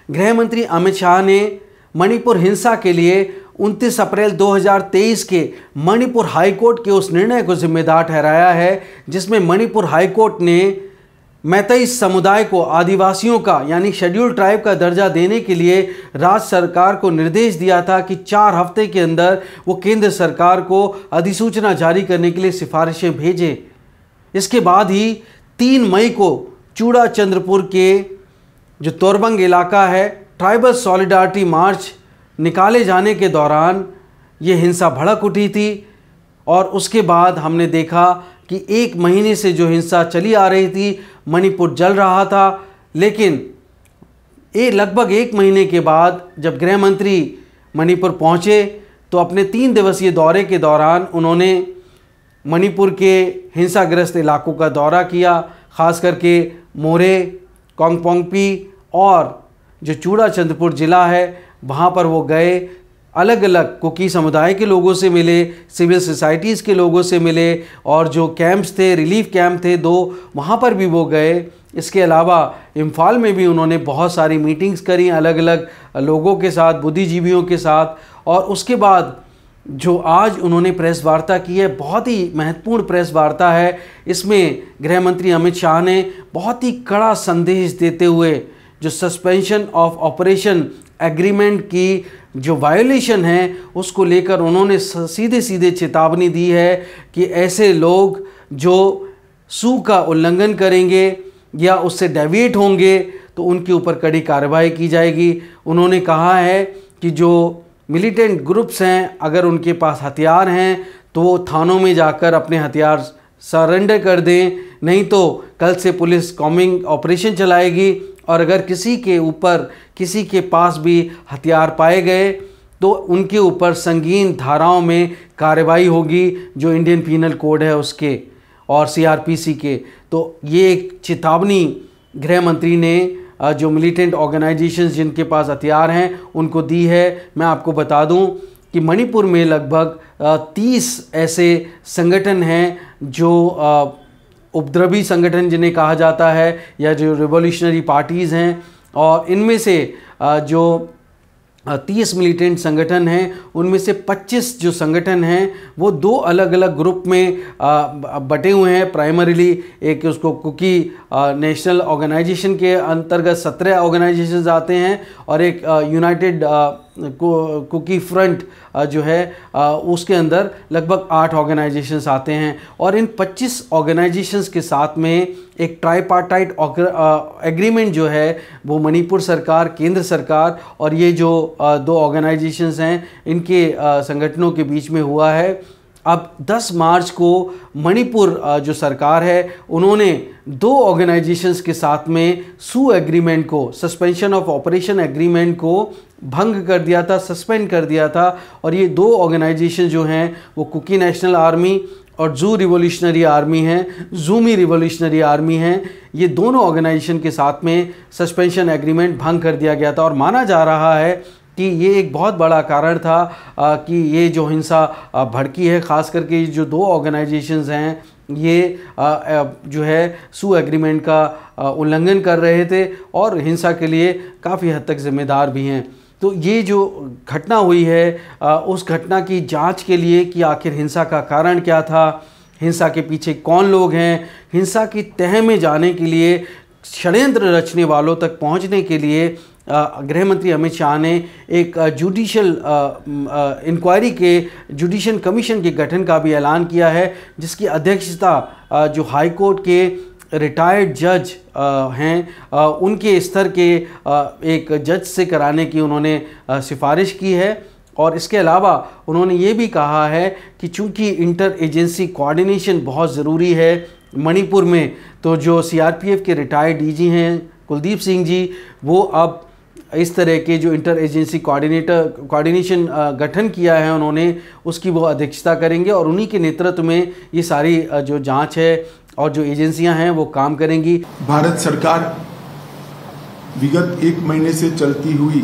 गृह मंत्री अमित शाह ने मणिपुर हिंसा के लिए 29 अप्रैल 2023 के मणिपुर हाईकोर्ट के उस निर्णय को जिम्मेदार ठहराया है जिसमें मणिपुर हाईकोर्ट ने मैतेई समुदाय को आदिवासियों का यानी शेड्यूल्ड ट्राइब का दर्जा देने के लिए राज्य सरकार को निर्देश दिया था कि 4 हफ्ते के अंदर वो केंद्र सरकार को अधिसूचना जारी करने के लिए सिफारिशें भेजे। इसके बाद ही 3 मई को चूड़ा चंद्रपुर के जो तोरबंग इलाका है ट्राइबल सॉलिडारिटी मार्च निकाले जाने के दौरान ये हिंसा भड़क उठी थी और उसके बाद हमने देखा कि 1 महीने से जो हिंसा चली आ रही थी, मणिपुर जल रहा था। लेकिन लगभग 1 महीने के बाद जब गृह मंत्री मणिपुर पहुंचे तो अपने 3 दिवसीय दौरे के दौरान उन्होंने मणिपुर के हिंसाग्रस्त इलाकों का दौरा किया, खास करके मोरे, कोंगपोंगपी और जो चूड़ा चंद्रपुर ज़िला है वहाँ पर वो गए। अलग अलग कुकी समुदाय के लोगों से मिले, सिविल सोसाइटीज़ के लोगों से मिले और जो कैंप्स थे, रिलीफ कैंप थे 2, वहाँ पर भी वो गए। इसके अलावा इम्फाल में भी उन्होंने बहुत सारी मीटिंग्स करी अलग अलग लोगों के साथ, बुद्धिजीवियों के साथ। और उसके बाद जो आज उन्होंने प्रेस वार्ता की है, बहुत ही महत्वपूर्ण प्रेस वार्ता है। इसमें गृह मंत्री अमित शाह ने बहुत ही कड़ा संदेश देते हुए जो सस्पेंशन ऑफ ऑपरेशन एग्रीमेंट की जो वायोलेशन है उसको लेकर उन्होंने सीधे सीधे चेतावनी दी है कि ऐसे लोग जो सू का उल्लंघन करेंगे या उससे डेविएट होंगे तो उनके ऊपर कड़ी कार्रवाई की जाएगी। उन्होंने कहा है कि जो मिलिटेंट ग्रुप्स हैं, अगर उनके पास हथियार हैं तो वो थानों में जाकर अपने हथियार सरेंडर कर दें, नहीं तो कल से पुलिस कॉम्बिंग ऑपरेशन चलाएगी और अगर किसी के पास भी हथियार पाए गए तो उनके ऊपर संगीन धाराओं में कार्रवाई होगी, जो इंडियन पीनल कोड है उसके और सीआरपीसी के। तो ये एक चेतावनी गृह मंत्री ने जो मिलिटेंट ऑर्गेनाइजेशंस जिनके पास हथियार हैं उनको दी है। मैं आपको बता दूं कि मणिपुर में लगभग 30 ऐसे संगठन हैं जो उपद्रवी संगठन जिन्हें कहा जाता है या जो रिवॉल्यूशनरी पार्टीज़ हैं, और इनमें से जो 30 मिलिटेंट संगठन हैं उनमें से 25 जो संगठन हैं वो 2 अलग अलग ग्रुप में बटे हुए हैं। प्राइमरीली एक उसको कुकी नेशनल ऑर्गेनाइजेशन के अंतर्गत 17 ऑर्गेनाइजेशंस आते हैं और एक यूनाइटेड कुकी फ्रंट जो है उसके अंदर लगभग 8 ऑर्गेनाइजेशंस आते हैं। और इन 25 ऑर्गेनाइजेशंस के साथ में एक ट्राईपार्टाइट एग्रीमेंट जो है वो मणिपुर सरकार, केंद्र सरकार और ये जो 2 ऑर्गेनाइजेशंस हैं इनके संगठनों के बीच में हुआ है। अब 10 मार्च को मणिपुर जो सरकार है उन्होंने 2 ऑर्गेनाइजेशंस के साथ में सू एग्रीमेंट को, सस्पेंशन ऑफ ऑपरेशन एग्रीमेंट को भंग कर दिया था, सस्पेंड कर दिया था। और ये 2 ऑर्गेनाइजेशन जो हैं वो कुकी नेशनल आर्मी और जू रिवॉल्यूशनरी आर्मी हैं, जूमी रिवॉल्यूशनरी आर्मी हैं। ये दोनों ऑर्गेनाइजेशन के साथ में सस्पेंशन एग्रीमेंट भंग कर दिया गया था और माना जा रहा है कि ये एक बहुत बड़ा कारण था कि ये जो हिंसा भड़की है, ख़ास करके जो 2 ऑर्गेनाइजेशंस हैं ये जो है सू एग्रीमेंट का उल्लंघन कर रहे थे और हिंसा के लिए काफ़ी हद तक जिम्मेदार भी हैं। तो ये जो घटना हुई है उस घटना की जांच के लिए कि आखिर हिंसा का कारण क्या था, हिंसा के पीछे कौन लोग हैं, हिंसा की तह में जाने के लिए, षड्यंत्र रचने वालों तक पहुंचने के लिए गृह मंत्री अमित शाह ने एक जुडिशियल इंक्वायरी के जुडिशियल कमीशन के गठन का भी ऐलान किया है, जिसकी अध्यक्षता जो हाई कोर्ट के रिटायर्ड जज हैं उनके स्तर के एक जज से कराने की उन्होंने सिफारिश की है। और इसके अलावा उन्होंने ये भी कहा है कि चूंकि इंटर एजेंसी कोऑर्डिनेशन बहुत ज़रूरी है मणिपुर में, तो जो सीआरपीएफ के रिटायर्ड डीजी हैं कुलदीप सिंह जी, वो अब इस तरह के जो इंटर एजेंसी कोऑर्डिनेशन गठन किया है उन्होंने, उसकी वो अध्यक्षता करेंगे और उन्हीं के नेतृत्व में ये सारी जो जांच है और जो एजेंसियां हैं वो काम करेंगी। भारत सरकार विगत 1 महीने से चलती हुई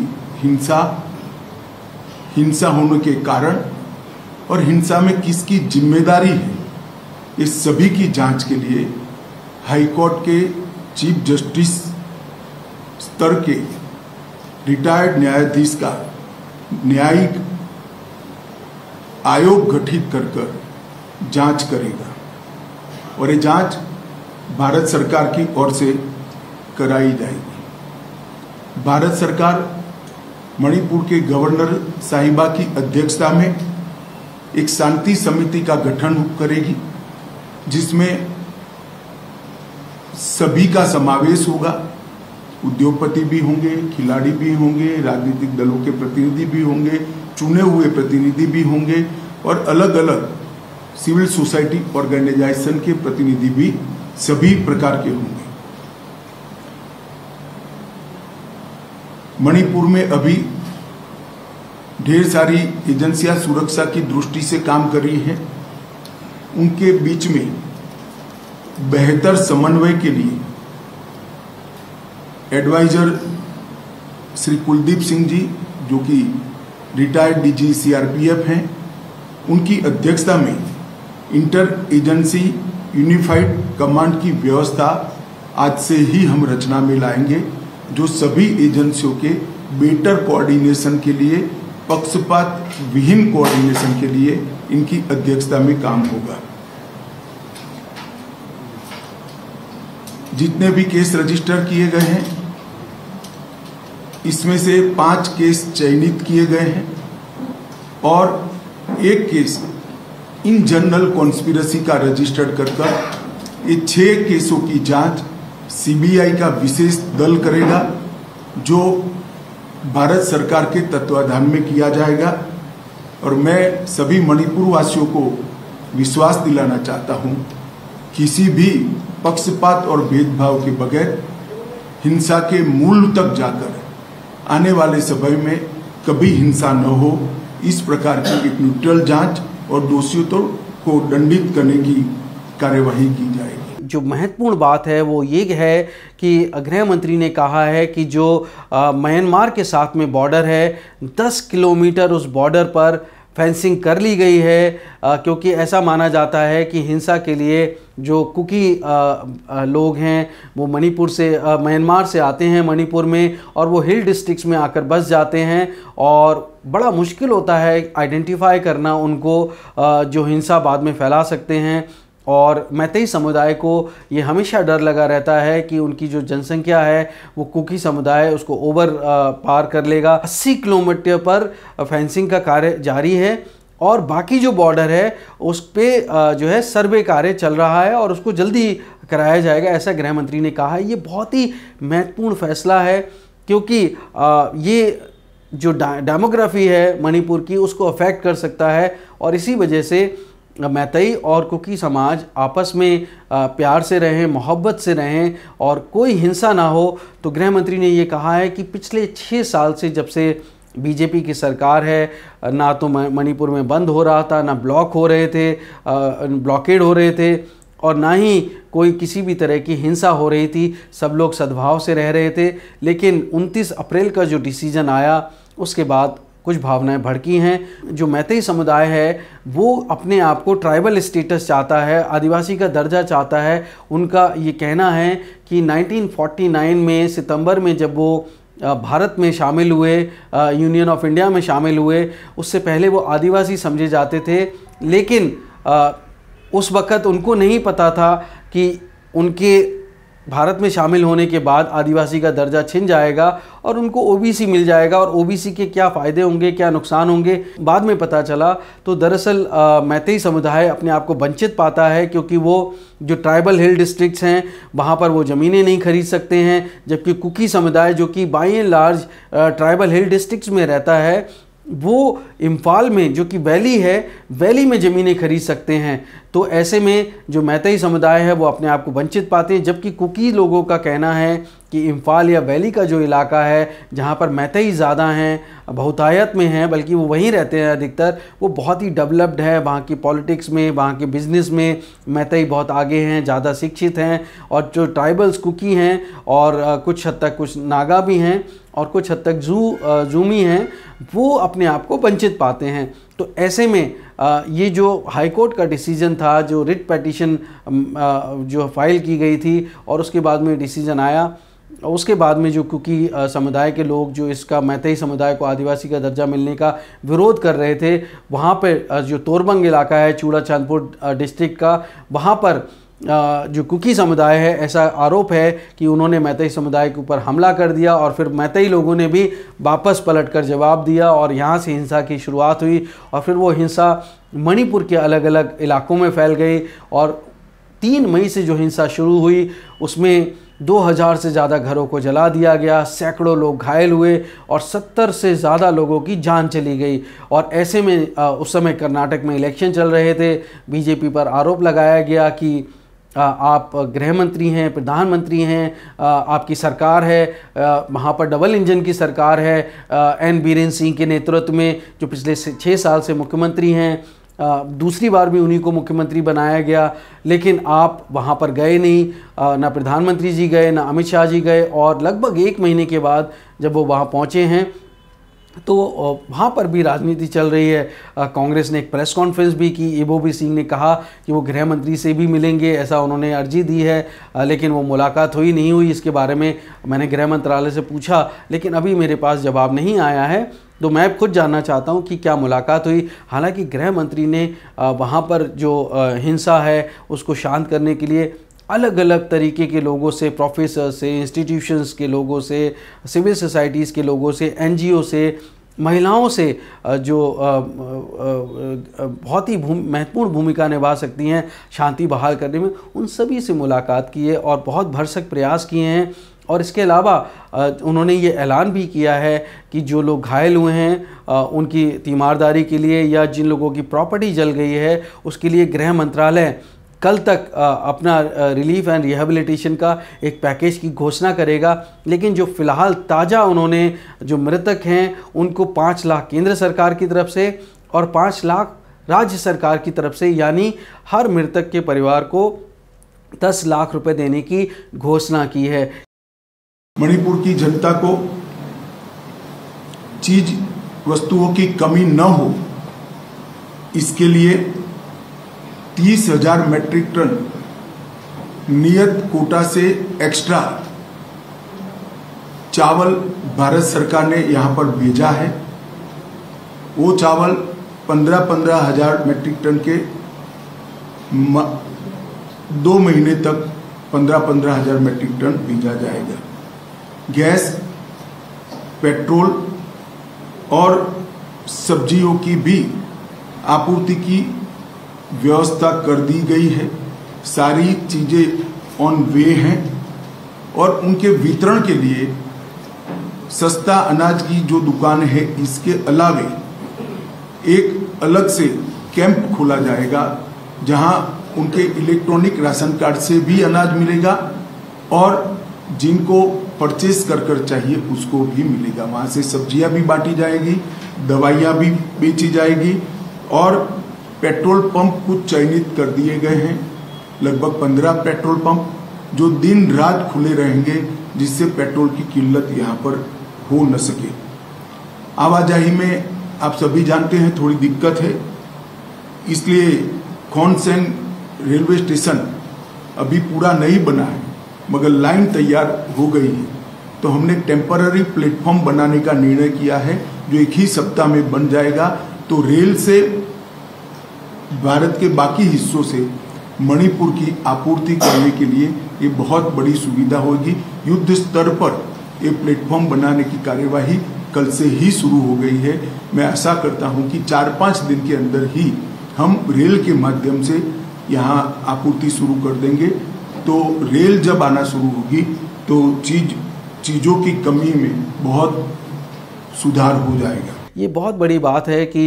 हिंसा होने के कारण और हिंसा में किसकी जिम्मेदारी है, इस सभी की जांच के लिए हाई कोर्ट के चीफ जस्टिस स्तर के रिटायर्ड न्यायाधीश का न्यायिक आयोग गठित कर जांच करेगा और ये जांच भारत सरकार की ओर से कराई जाएगी। भारत सरकार मणिपुर के गवर्नर साहिबा की अध्यक्षता में एक शांति समिति का गठन करेगी, जिसमें सभी का समावेश होगा। उद्योगपति भी होंगे, खिलाड़ी भी होंगे, राजनीतिक दलों के प्रतिनिधि भी होंगे, चुने हुए प्रतिनिधि भी होंगे और अलग अलग सिविल सोसाइटी ऑर्गेनाइजेशन के प्रतिनिधि भी सभी प्रकार के होंगे। मणिपुर में अभी ढेर सारी एजेंसियां सुरक्षा की दृष्टि से काम कर रही हैं। उनके बीच में बेहतर समन्वय के लिए एडवाइजर श्री कुलदीप सिंह जी, जो कि रिटायर्ड डीजी सीआरपीएफ हैं, उनकी अध्यक्षता में इंटर एजेंसी यूनिफाइड कमांड की व्यवस्था आज से ही हम रचना में लाएंगे, जो सभी एजेंसियों के बेटर कोऑर्डिनेशन के लिए, पक्षपात विहीन कोऑर्डिनेशन के लिए इनकी अध्यक्षता में काम होगा। जितने भी केस रजिस्टर किए गए हैं, इसमें से 5 केस चयनित किए गए हैं और एक केस इन जनरल कॉन्स्पिरेसी का रजिस्टर्ड कर ये 6 केसों की जांच सीबीआई का विशेष दल करेगा, जो भारत सरकार के तत्वाधान में किया जाएगा। और मैं सभी मणिपुर वासियों को विश्वास दिलाना चाहता हूं, किसी भी पक्षपात और भेदभाव के बगैर हिंसा के मूल तक जाकर आने वाले समय में कभी हिंसा न हो, इस प्रकार की एक न्यूट्रल जांच और दोषियों को दंडित करने की कार्यवाही की जाएगी। जो महत्वपूर्ण बात है वो ये है कि गृह मंत्री ने कहा है कि जो म्यांमार के साथ में बॉर्डर है, 10 किलोमीटर उस बॉर्डर पर फेंसिंग कर ली गई है, क्योंकि ऐसा माना जाता है कि हिंसा के लिए जो कुकी लोग हैं वो मणिपुर से म्यांमार से आते हैं मणिपुर में, और वो हिल डिस्ट्रिक्ट्स में आकर बस जाते हैं और बड़ा मुश्किल होता है आइडेंटिफाई करना उनको, जो हिंसा बाद में फैला सकते हैं। और मैतेई समुदाय को ये हमेशा डर लगा रहता है कि उनकी जो जनसंख्या है वो कुकी समुदाय उसको ओवर पार कर लेगा। 80 किलोमीटर पर फेंसिंग का कार्य जारी है और बाकी जो बॉर्डर है उस पे जो है सर्वे कार्य चल रहा है और उसको जल्दी कराया जाएगा, ऐसा गृह मंत्री ने कहा है। ये बहुत ही महत्वपूर्ण फैसला है, क्योंकि ये जो डेमोग्राफी है मणिपुर की उसको अफेक्ट कर सकता है, और इसी वजह से मैतेई और कुकी समाज आपस में प्यार से रहें, मोहब्बत से रहें और कोई हिंसा ना हो। तो गृह मंत्री ने ये कहा है कि पिछले 6 साल से जब से बीजेपी की सरकार है, ना तो मणिपुर में बंद हो रहा था, ना ब्लॉक हो रहे थे, ब्लॉकेड हो रहे थे, और ना ही कोई किसी भी तरह की हिंसा हो रही थी। सब लोग सद्भाव से रह रहे थे। लेकिन 29 अप्रैल का जो डिसीजन आया उसके बाद कुछ भावनाएं भड़की हैं। जो मैतेई समुदाय है वो अपने आप को ट्राइबल स्टेटस चाहता है, आदिवासी का दर्जा चाहता है। उनका ये कहना है कि 1949 में सितंबर में जब वो भारत में शामिल हुए, यूनियन ऑफ इंडिया में शामिल हुए, उससे पहले वो आदिवासी समझे जाते थे। लेकिन उस वक़्त उनको नहीं पता था कि उनके भारत में शामिल होने के बाद आदिवासी का दर्जा छिन जाएगा और उनको ओबीसी मिल जाएगा, और ओबीसी के क्या फ़ायदे होंगे, क्या नुकसान होंगे, बाद में पता चला। तो दरअसल मैतेई समुदाय अपने आप को वंचित पाता है, क्योंकि वो जो ट्राइबल हिल डिस्ट्रिक्ट्स हैं वहाँ पर वो ज़मीनें नहीं खरीद सकते हैं, जबकि कुकी समुदाय जो कि by and large tribal hill districts में रहता है वो इम्फाल में जो कि वैली है, वैली में ज़मीनें खरीद सकते हैं। तो ऐसे में जो मैतेई समुदाय है वो अपने आप को वंचित पाते हैं, जबकि कुकी लोगों का कहना है कि इम्फाल या वैली का जो इलाका है जहाँ पर मैतेई ज़्यादा हैं, बहुतायत में हैं, बल्कि वो वहीं रहते हैं अधिकतर, वो बहुत ही डेवलप्ड है। वहाँ की पॉलिटिक्स में, वहाँ के बिज़नेस में मैतेई बहुत आगे हैं, ज़्यादा शिक्षित हैं। और जो ट्राइबल्स कुकी हैं और कुछ हद तक कुछ नागा भी हैं, और कुछ हद तक जूमी हैं वो अपने आप को वंचित पाते हैं। तो ऐसे में ये जो हाई कोर्ट का डिसीजन था, जो रिट पिटीशन जो फाइल की गई थी और उसके बाद में डिसीजन आया, उसके बाद में जो कुकी समुदाय के लोग जो इसका मैतेई समुदाय को आदिवासी का दर्जा मिलने का विरोध कर रहे थे, वहाँ पर जो तोरबंग इलाका है चूड़ा चांदपुर डिस्ट्रिक्ट का, वहाँ पर जो कुकी समुदाय है, ऐसा आरोप है कि उन्होंने मैतेई समुदाय के ऊपर हमला कर दिया और फिर मैतेई लोगों ने भी वापस पलटकर जवाब दिया और यहाँ से हिंसा की शुरुआत हुई और फिर वो हिंसा मणिपुर के अलग अलग इलाकों में फैल गई। और 3 मई से जो हिंसा शुरू हुई उसमें 2000 से ज़्यादा घरों को जला दिया गया, सैकड़ों लोग घायल हुए और 70 से ज़्यादा लोगों की जान चली गई। और ऐसे में उस समय कर्नाटक में इलेक्शन चल रहे थे, बीजेपी पर आरोप लगाया गया कि आप गृह मंत्री हैं, प्रधानमंत्री हैं, आपकी सरकार है, वहाँ पर डबल इंजन की सरकार है, एन बीरेन सिंह के नेतृत्व में जो पिछले 6 साल से मुख्यमंत्री हैं, दूसरी बार भी उन्हीं को मुख्यमंत्री बनाया गया, लेकिन आप वहाँ पर गए नहीं, ना प्रधानमंत्री जी गए, ना अमित शाह जी गए। और लगभग 1 महीने के बाद जब वो वहाँ पहुँचे हैं तो वहाँ पर भी राजनीति चल रही है। कांग्रेस ने एक प्रेस कॉन्फ्रेंस भी की, इबोबी सिंह ने कहा कि वो गृह मंत्री से भी मिलेंगे, ऐसा उन्होंने अर्जी दी है, लेकिन वो मुलाकात हुई नहीं हुई। इसके बारे में मैंने गृह मंत्रालय से पूछा, लेकिन अभी मेरे पास जवाब नहीं आया है। तो मैं खुद जानना चाहता हूं कि क्या मुलाकात हुई। हालांकि गृह मंत्री ने वहाँ पर जो हिंसा है उसको शांत करने के लिए अलग अलग तरीके के लोगों से, प्रोफेसर से, इंस्टीट्यूशंस के लोगों से, सिविल सोसाइटीज़ के लोगों से, एनजीओ से, महिलाओं से जो बहुत ही महत्वपूर्ण भूमिका निभा सकती हैं शांति बहाल करने में, उन सभी से मुलाकात की है और बहुत भरसक प्रयास किए हैं। और इसके अलावा उन्होंने ये ऐलान भी किया है कि जो लोग घायल हुए हैं उनकी तीमारदारी के लिए या जिन लोगों की प्रॉपर्टी जल गई है उसके लिए गृह मंत्रालय कल तक अपना रिलीफ एंड रिहेबिलिटेशन का एक पैकेज की घोषणा करेगा। लेकिन जो फ़िलहाल ताज़ा उन्होंने जो मृतक हैं उनको 5 लाख केंद्र सरकार की तरफ से और 5 लाख राज्य सरकार की तरफ से, यानी हर मृतक के परिवार को 10 लाख रुपए देने की घोषणा की है। मणिपुर की जनता को चीज वस्तुओं की कमी न हो, इसके लिए 30,000 मैट्रिक टन नियत कोटा से एक्स्ट्रा चावल भारत सरकार ने यहां पर भेजा है। वो चावल 15,000 मैट्रिक टन के 2 महीने तक 15,000 मैट्रिक टन भेजा जाएगा। गैस, पेट्रोल और सब्जियों की भी आपूर्ति की व्यवस्था कर दी गई है। सारी चीजें ऑन वे हैं और उनके वितरण के लिए सस्ता अनाज की जो दुकान है इसके अलावे एक अलग से कैंप खोला जाएगा जहां उनके इलेक्ट्रॉनिक राशन कार्ड से भी अनाज मिलेगा और जिनको परचेस कर चाहिए उसको भी मिलेगा। वहां से सब्जियां भी बांटी जाएगी, दवाइयां भी बेची जाएगी और पेट्रोल पंप कुछ चयनित कर दिए गए हैं, लगभग 15 पेट्रोल पंप जो दिन रात खुले रहेंगे, जिससे पेट्रोल की किल्लत यहाँ पर हो न सके। आवाजाही में आप सभी जानते हैं थोड़ी दिक्कत है, इसलिए खोनसेन रेलवे स्टेशन अभी पूरा नहीं बना है मगर लाइन तैयार हो गई है, तो हमने टेम्पररी प्लेटफॉर्म बनाने का निर्णय किया है जो एक ही सप्ताह में बन जाएगा। तो रेल से भारत के बाकी हिस्सों से मणिपुर की आपूर्ति करने के लिए ये बहुत बड़ी सुविधा होगी। युद्ध स्तर पर ये प्लेटफॉर्म बनाने की कार्यवाही कल से ही शुरू हो गई है। मैं आशा करता हूं कि 4-5 दिन के अंदर ही हम रेल के माध्यम से यहाँ आपूर्ति शुरू कर देंगे। तो रेल जब आना शुरू होगी तो चीज़ों की कमी में बहुत सुधार हो जाएगा। ये बहुत बड़ी बात है कि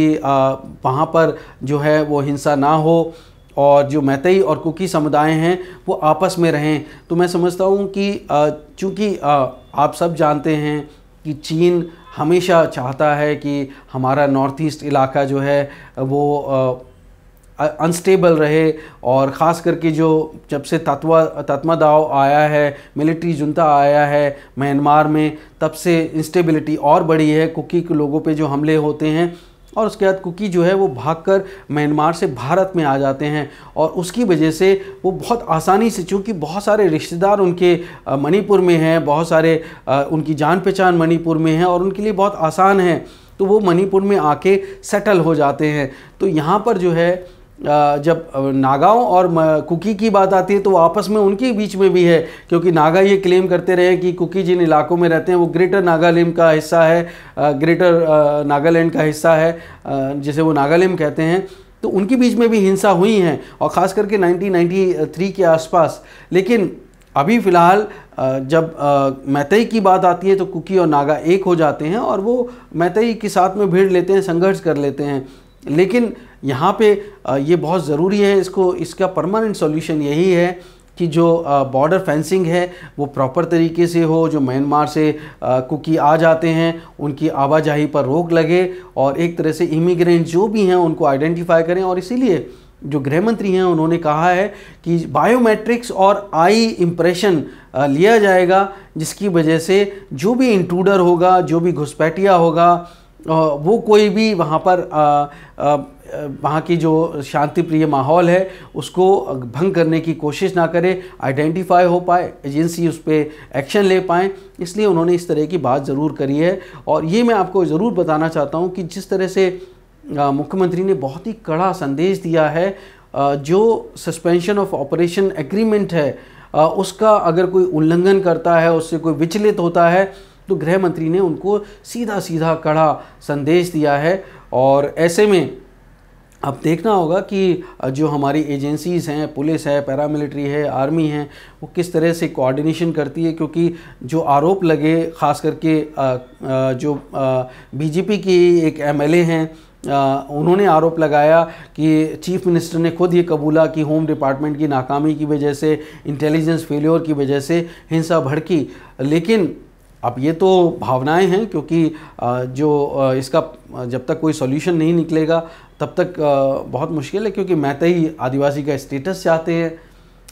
वहाँ पर जो है वो हिंसा ना हो और जो मैतेई और कुकी समुदाय हैं वो आपस में रहें। तो मैं समझता हूँ कि चूँकि आप सब जानते हैं कि चीन हमेशा चाहता है कि हमारा नॉर्थ ईस्ट इलाका जो है वो अनस्टेबल रहे, और ख़ास करके जो जब से तत्मादाव आया है, मिलिट्री जुंता आया है म्यांमार में, तब से इंस्टेबिलिटी और बढ़ी है। कुकी के लोगों पे जो हमले होते हैं और उसके बाद कुकी जो है वो भागकर म्यांमार से भारत में आ जाते हैं, और उसकी वजह से वो बहुत आसानी से, चूँकि बहुत सारे रिश्तेदार उनके मणिपुर में हैं, बहुत सारे उनकी जान पहचान मणिपुर में है और उनके लिए बहुत आसान है, तो वो मणिपुर में आके सेटल हो जाते हैं। तो यहाँ पर जो है जब नागाओं और कुकी की बात आती है तो आपस में उनके बीच में भी है, क्योंकि नागा ये क्लेम करते रहे कि कुकी जिन इलाकों में रहते हैं वो ग्रेटर नागालैंड का हिस्सा है, ग्रेटर नागालैंड का हिस्सा है, जिसे वो नागालैंड कहते हैं। तो उनके बीच में भी हिंसा हुई हैं, और ख़ास करके 1993 के आसपास। लेकिन अभी फ़िलहाल जब मैतेई की बात आती है तो कुकी और नागा एक हो जाते हैं और वो मैतेई के साथ में भिड़ लेते हैं, संघर्ष कर लेते हैं। लेकिन यहाँ पे ये बहुत ज़रूरी है, इसका परमानेंट सॉल्यूशन यही है कि जो बॉर्डर फेंसिंग है वो प्रॉपर तरीके से हो, जो म्यांमार से कुकी आ जाते हैं उनकी आवाजाही पर रोक लगे, और एक तरह से इमिग्रेंट जो भी हैं उनको आइडेंटिफाई करें। और इसीलिए जो गृह मंत्री हैं उन्होंने कहा है कि बायोमेट्रिक्स और आई इम्प्रेशन लिया जाएगा, जिसकी वजह से जो भी इंट्रूडर होगा, जो भी घुसपैठिया होगा, वो कोई भी वहाँ पर वहाँ की जो शांति प्रिय माहौल है उसको भंग करने की कोशिश ना करे, आइडेंटिफाई हो पाए, एजेंसी उस पर एक्शन ले पाएँ। इसलिए उन्होंने इस तरह की बात ज़रूर करी है। और ये मैं आपको ज़रूर बताना चाहता हूँ कि जिस तरह से मुख्यमंत्री ने बहुत ही कड़ा संदेश दिया है, जो सस्पेंशन ऑफ ऑपरेशन एग्रीमेंट है उसका अगर कोई उल्लंघन करता है, उससे कोई विचलित होता है, तो गृह मंत्री ने उनको सीधा सीधा कड़ा संदेश दिया है। और ऐसे में अब देखना होगा कि जो हमारी एजेंसीज़ हैं, पुलिस है, पैरामिलिट्री है, आर्मी है, वो किस तरह से कोऑर्डिनेशन करती है। क्योंकि जो आरोप लगे, ख़ास करके जो बीजेपी की एक एमएलए हैं, उन्होंने आरोप लगाया कि चीफ मिनिस्टर ने खुद ये कबूला कि होम डिपार्टमेंट की नाकामी की वजह से, इंटेलिजेंस फेलियर की वजह से हिंसा भड़की। लेकिन अब ये तो भावनाएं हैं, क्योंकि जो इसका जब तक कोई सॉल्यूशन नहीं निकलेगा तब तक बहुत मुश्किल है। क्योंकि मैतेई आदिवासी का स्टेटस चाहते हैं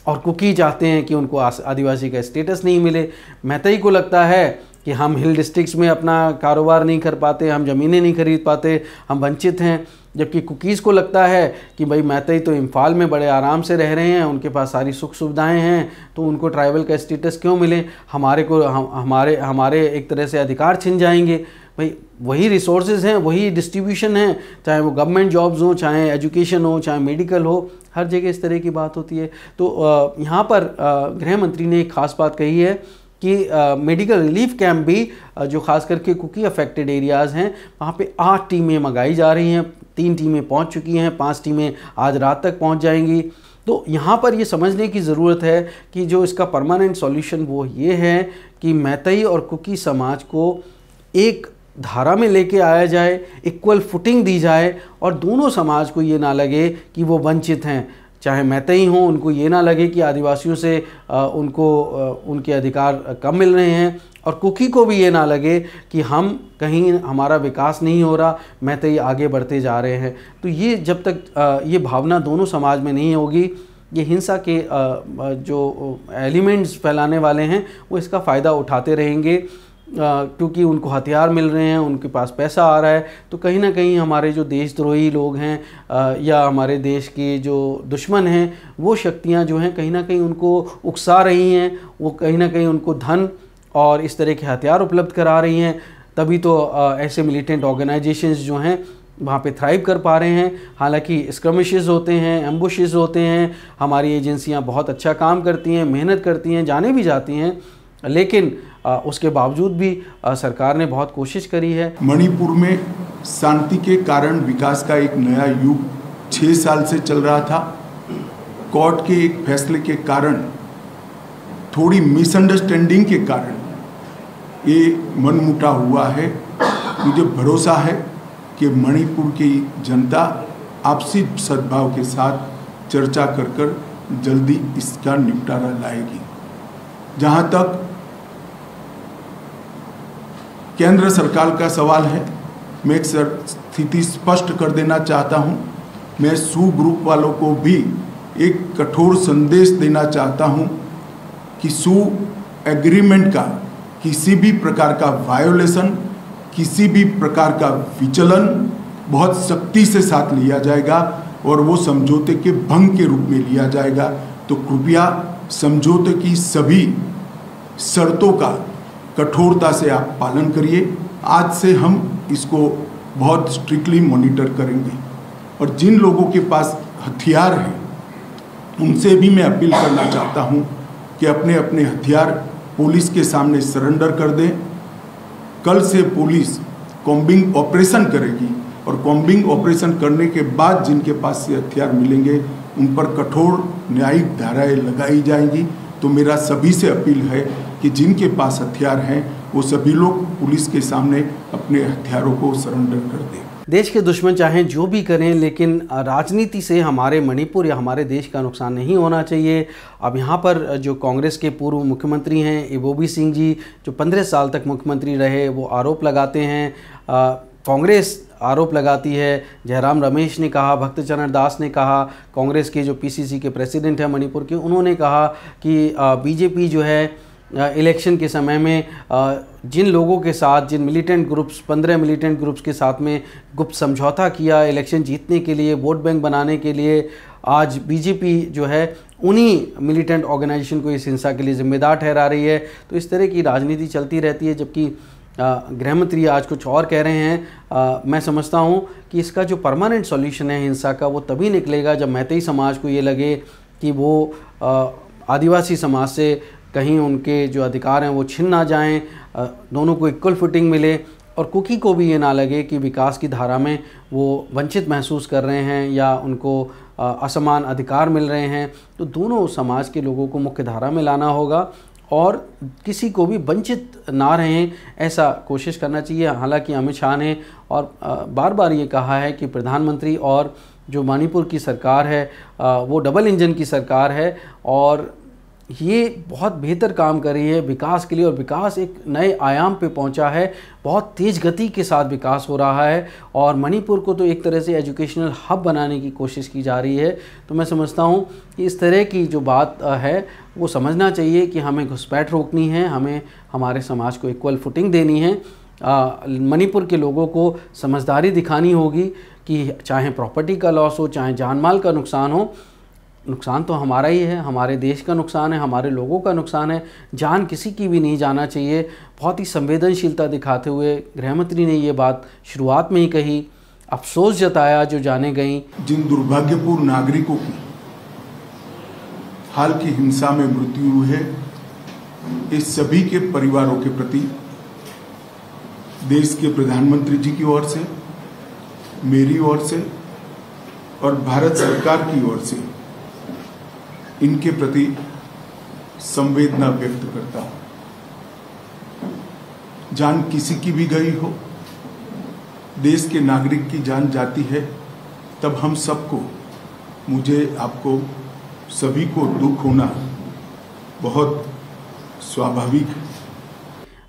और कुकी चाहते हैं कि उनको आदिवासी का स्टेटस नहीं मिले। मैतेई को लगता है कि हम हिल डिस्ट्रिक्ट्स में अपना कारोबार नहीं कर पाते, हम ज़मीनें नहीं खरीद पाते, हम वंचित हैं। जबकि कुकीज़ को लगता है कि भाई मैतेई तो इम्फाल में बड़े आराम से रह रहे हैं, उनके पास सारी सुख सुविधाएं हैं, तो उनको ट्राइबल का स्टेटस क्यों मिले, हमारे एक तरह से अधिकार छिन जाएंगे। भाई वही रिसोर्सेज हैं, वही डिस्ट्रीब्यूशन है, चाहे वो गवर्नमेंट जॉब्स हो, चाहे एजुकेशन हो, चाहे मेडिकल हो, हर जगह इस तरह की बात होती है। तो यहाँ पर गृह मंत्री ने एक ख़ास बात कही है कि मेडिकल रिलीफ कैंप भी जो ख़ास करके कुकी अफेक्टेड एरियाज़ हैं वहाँ पे 8 टीमें मंगाई जा रही हैं। 3 टीमें पहुँच चुकी हैं, 5 टीमें आज रात तक पहुँच जाएंगी। तो यहाँ पर ये समझने की ज़रूरत है कि जो इसका परमानेंट सॉल्यूशन वो ये है कि मैतेई और कुकी समाज को एक धारा में लेके आया जाए, इक्वल फुटिंग दी जाए, और दोनों समाज को ये ना लगे कि वो वंचित हैं। चाहे मैतेई हों, उनको ये ना लगे कि आदिवासियों से उनको उनके अधिकार कम मिल रहे हैं, और कुकी को भी ये ना लगे कि हम कहीं हमारा विकास नहीं हो रहा, मैतेई आगे बढ़ते जा रहे हैं। तो ये जब तक ये भावना दोनों समाज में नहीं होगी, ये हिंसा के जो एलिमेंट्स फैलाने वाले हैं वो इसका फ़ायदा उठाते रहेंगे। क्योंकि उनको हथियार मिल रहे हैं, उनके पास पैसा आ रहा है, तो कहीं ना कहीं हमारे जो देशद्रोही लोग हैं या हमारे देश के जो दुश्मन हैं, वो शक्तियां जो हैं कहीं ना कहीं उनको उकसा रही हैं, वो कहीं ना कहीं उनको धन और इस तरह के हथियार उपलब्ध करा रही हैं। तभी तो ऐसे मिलिटेंट ऑर्गेनाइजेशंस जो हैं वहाँ पे थ्राइव कर पा रहे हैं। हालांकि स्क्रमिशेस होते हैं, एम्बुशेस होते हैं, हमारी एजेंसियाँ बहुत अच्छा काम करती हैं, मेहनत करती हैं, जाने भी जाती हैं, लेकिन उसके बावजूद भी सरकार ने बहुत कोशिश करी है। मणिपुर में शांति के कारण विकास का एक नया युग 6 साल से चल रहा था। कोर्ट के एक फैसले के कारण, थोड़ी मिसअंडरस्टैंडिंग के कारण ये मनमुटाव हुआ है। मुझे भरोसा है कि मणिपुर की जनता आपसी सद्भाव के साथ चर्चा कर जल्दी इसका निपटारा लाएगी। जहाँ तक केंद्र सरकार का सवाल है, मैं एक स्थिति स्पष्ट कर देना चाहता हूँ मैं सू ग्रुप वालों को भी एक कठोर संदेश देना चाहता हूं कि सू एग्रीमेंट का किसी भी प्रकार का वायोलेशन, किसी भी प्रकार का विचलन बहुत सख्ती से साथ लिया जाएगा और वो समझौते के भंग के रूप में लिया जाएगा। तो कृपया समझौते की सभी शर्तों का कठोरता से आप पालन करिए। आज से हम इसको बहुत स्ट्रिक्टली मॉनिटर करेंगे और जिन लोगों के पास हथियार हैं उनसे भी मैं अपील करना चाहता हूं कि अपने अपने हथियार पुलिस के सामने सरेंडर कर दें। कल से पुलिस कॉम्बिंग ऑपरेशन करेगी और कॉम्बिंग ऑपरेशन करने के बाद जिनके पास से हथियार मिलेंगे उन पर कठोर न्यायिक धाराएं लगाई जाएंगी। तो मेरा सभी से अपील है कि जिनके पास हथियार हैं वो सभी लोग पुलिस के सामने अपने हथियारों को सरेंडर कर दें। देश के दुश्मन चाहें जो भी करें, लेकिन राजनीति से हमारे मणिपुर या हमारे देश का नुकसान नहीं होना चाहिए। अब यहाँ पर जो कांग्रेस के पूर्व मुख्यमंत्री हैं इबोबी सिंह जी, जो 15 साल तक मुख्यमंत्री रहे, वो आरोप लगाते हैं, कांग्रेस आरोप लगाती है। जयराम रमेश ने कहा, भक्तचरण दास ने कहा, कांग्रेस के जो पीसीसी के प्रेसिडेंट हैं मणिपुर के, उन्होंने कहा कि बीजेपी जो है इलेक्शन के समय में जिन लोगों के साथ, जिन मिलिटेंट ग्रुप्स, 15 मिलिटेंट ग्रुप्स के साथ में गुप्त समझौता किया इलेक्शन जीतने के लिए, वोट बैंक बनाने के लिए, आज बीजेपी जो है उन्हीं मिलिटेंट ऑर्गेनाइजेशन को इस हिंसा के लिए जिम्मेदार ठहरा रही है। तो इस तरह की राजनीति चलती रहती है, जबकि गृहमंत्री आज कुछ और कह रहे हैं। मैं समझता हूं कि इसका जो परमानेंट सॉल्यूशन है हिंसा का, वो तभी निकलेगा जब मैतेई समाज को ये लगे कि वो आदिवासी समाज से कहीं उनके जो अधिकार हैं वो छिन ना जाएं, दोनों को इक्वल फुटिंग मिले, और कुकी को भी ये ना लगे कि विकास की धारा में वो वंचित महसूस कर रहे हैं या उनको असमान अधिकार मिल रहे हैं। तो दोनों समाज के लोगों को मुख्य धारा में लाना होगा और किसी को भी वंचित ना रहें, ऐसा कोशिश करना चाहिए। हालांकि अमित शाह ने और बार बार ये कहा है कि प्रधानमंत्री और जो मणिपुर की सरकार है वो डबल इंजन की सरकार है और ये बहुत बेहतर काम कर रही है विकास के लिए, और विकास एक नए आयाम पे पहुंचा है। बहुत तेज़ गति के साथ विकास हो रहा है और मणिपुर को तो एक तरह से एजुकेशनल हब बनाने की कोशिश की जा रही है। तो मैं समझता हूं कि इस तरह की जो बात है वो समझना चाहिए कि हमें घुसपैठ रोकनी है, हमें हमारे समाज को इक्वल फुटिंग देनी है। मणिपुर के लोगों को समझदारी दिखानी होगी कि चाहे प्रॉपर्टी का लॉस हो, चाहे जान माल का नुकसान हो, नुकसान तो हमारा ही है, हमारे देश का नुकसान है, हमारे लोगों का नुकसान है, जान किसी की भी नहीं जाना चाहिए। बहुत ही संवेदनशीलता दिखाते हुए गृहमंत्री ने ये बात शुरुआत में ही कही, अफसोस जताया जो जाने गई। जिन दुर्भाग्यपूर्ण नागरिकों की हाल की हिंसा में मृत्यु हुई है, इस सभी के परिवारों के प्रति देश के प्रधानमंत्री जी की ओर से, मेरी ओर से और भारत सरकार की ओर से इनके प्रति संवेदना व्यक्त करता हूं। जान किसी की भी गई हो, देश के नागरिक की जान जाती है, तब हम सबको, मुझे, आपको, सभी को दुख होना बहुत स्वाभाविक है।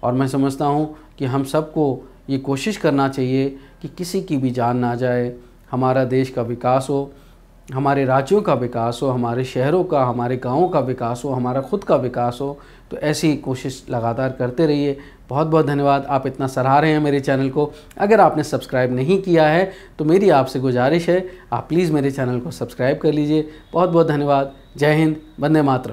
और मैं समझता हूं कि हम सबको ये कोशिश करना चाहिए कि किसी की भी जान ना जाए, हमारा देश का विकास हो, हमारे राज्यों का विकास हो, हमारे शहरों का, हमारे गाँवों का विकास हो, हमारा खुद का विकास हो। तो ऐसी कोशिश लगातार करते रहिए। बहुत बहुत धन्यवाद, आप इतना सराह रहे हैं मेरे चैनल को। अगर आपने सब्सक्राइब नहीं किया है तो मेरी आपसे गुजारिश है, आप प्लीज़ मेरे चैनल को सब्सक्राइब कर लीजिए। बहुत बहुत धन्यवाद। जय हिंद, वंदे मातरम।